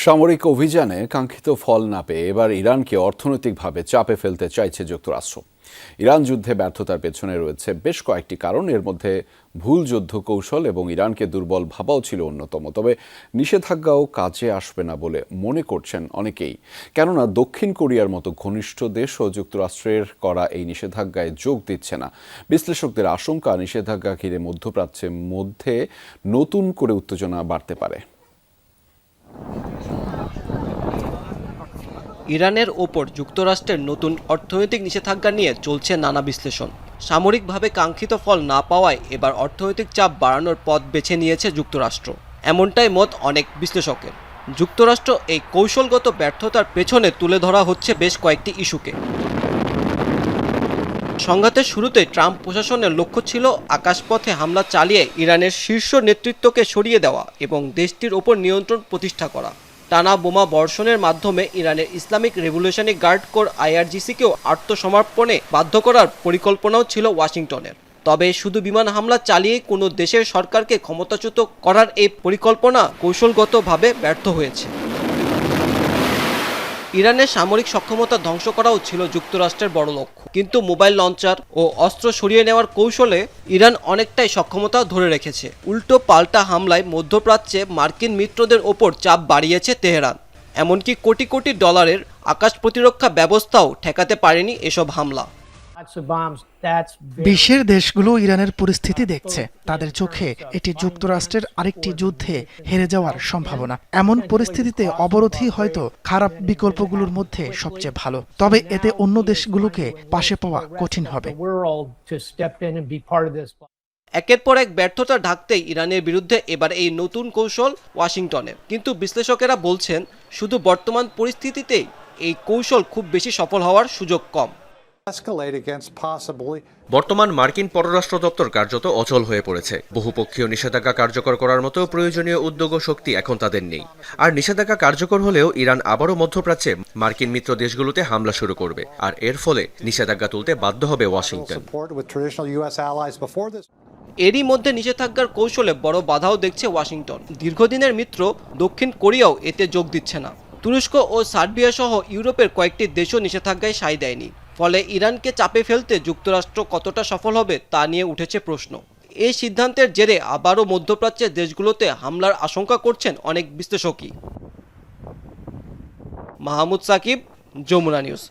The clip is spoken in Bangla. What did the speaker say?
সামরিক অভিযানে কাঙ্ক্ষিত ফল না পেয়ে এবার ইরানকে অর্থনৈতিকভাবে চাপে ফেলতে চাইছে যুক্তরাষ্ট্র। ইরান যুদ্ধে ব্যর্থতার পেছনে রয়েছে বেশ কয়েকটি কারণ। এর মধ্যে ভুল যুদ্ধ কৌশল এবং ইরানকে দুর্বল ভাবাও ছিল অন্যতম। তবে নিষেধাজ্ঞাও কাজে আসবে না বলে মনে করছেন অনেকেই, কেননা দক্ষিণ কোরিয়ার মতো ঘনিষ্ঠ দেশও যুক্তরাষ্ট্রের করা এই নিষেধাজ্ঞায় যোগ দিচ্ছে না। বিশ্লেষকদের আশঙ্কা, নিষেধাজ্ঞা ঘিরে মধ্যপ্রাচ্যের মধ্যে নতুন করে উত্তেজনা বাড়তে পারে। ইরানের ওপর যুক্তরাষ্ট্রের নতুন অর্থনৈতিক নিষেধাজ্ঞা নিয়ে চলছে নানা বিশ্লেষণ। সামরিকভাবে কাঙ্ক্ষিত ফল না পাওয়ায় এবার অর্থনৈতিক চাপ বাড়ানোর পথ বেছে নিয়েছে যুক্তরাষ্ট্র, এমনটাই মত অনেক বিশ্লেষকের। যুক্তরাষ্ট্র এই কৌশলগত ব্যর্থতার পেছনে তুলে ধরা হচ্ছে বেশ কয়েকটি ইস্যুকে। সংঘাতের শুরুতে ট্রাম্প প্রশাসনের লক্ষ্য ছিল আকাশপথে হামলা চালিয়ে ইরানের শীর্ষ নেতৃত্বকে সরিয়ে দেওয়া এবং দেশটির ওপর নিয়ন্ত্রণ প্রতিষ্ঠা করা। টানা বোমা বর্ষণের মাধ্যমে ইরানের ইসলামিক রেভলিউশনারি গার্ড কোর IRGC-কেও আত্মসমর্পণে বাধ্য করার পরিকল্পনাও ছিল ওয়াশিংটনের। তবে শুধু বিমান হামলা চালিয়েই কোনো দেশের সরকারকে ক্ষমতাচ্যুত করার এই পরিকল্পনা কৌশলগতভাবে ব্যর্থ হয়েছে। ইরানের সামরিক সক্ষমতা ধ্বংস করাও ছিল যুক্তরাষ্ট্রের বড় লক্ষ্য, কিন্তু মোবাইল লঞ্চার ও অস্ত্র সরিয়ে নেওয়ার কৌশলে ইরান অনেকটাই সক্ষমতা ধরে রেখেছে। উল্টো পাল্টা হামলায় মধ্যপ্রাচ্যে মার্কিন মিত্রদের ওপর চাপ বাড়িয়েছে তেহরান। এমনকি কোটি কোটি ডলারের আকাশ প্রতিরক্ষা ব্যবস্থাও ঠেকাতে পারেনি এসব হামলা। বিশ্বের দেশগুলো ইরানের পরিস্থিতি দেখছে, তাদের চোখে এটি যুক্তরাষ্ট্রের আরেকটি যুদ্ধে হেরে যাওয়ার সম্ভাবনা। এমন পরিস্থিতিতে অবরোধই হয়তো খারাপ বিকল্পগুলোর মধ্যে সবচেয়ে ভালো, তবে এতে অন্য দেশগুলোকে পাশে পাওয়া কঠিন হবে। একের পর এক ব্যর্থতা ঢাকতেই ইরানের বিরুদ্ধে এবার এই নতুন কৌশল ওয়াশিংটনের। কিন্তু বিশ্লেষকেরা বলছেন, শুধু বর্তমান পরিস্থিতিতেই এই কৌশল খুব বেশি সফল হওয়ার সুযোগ কম। বর্তমান মার্কিন পররাষ্ট্র দপ্তর কার্যত অচল হয়ে পড়েছে। বহুপক্ষীয় নিষেধাজ্ঞা কার্যকর করার মতো প্রয়োজনীয় উদ্যোগ ও শক্তি এখন তাদের নেই। আর নিষেধাজ্ঞা কার্যকর হলেও ইরান আবারও মধ্যপ্রাচ্যে মার্কিন মিত্র দেশগুলোতে হামলা শুরু করবে, আর এর ফলে নিষেধাজ্ঞা তুলতে বাধ্য হবে ওয়াশিংটন। এরই মধ্যে নিষেধাজ্ঞার কৌশলে বড় বাধাও দেখছে ওয়াশিংটন। দীর্ঘদিনের মিত্র দক্ষিণ কোরিয়াও এতে যোগ দিচ্ছে না। তুরস্ক ও সার্বিয়া সহ ইউরোপের কয়েকটি দেশও নিষেধাজ্ঞায় সায় দেয়নি। ফলে ইরানকে চাপে ফেলতে যুক্তরাষ্ট্র কতটা সফল হবে তা নিয়ে উঠেছে প্রশ্ন। এই সিদ্ধান্তের জেরে আবারও মধ্যপ্রাচ্যের দেশগুলোতে হামলার আশঙ্কা করছেন অনেক বিশ্লেষকই। মাহমুদ সাকিব, যমুনা নিউজ।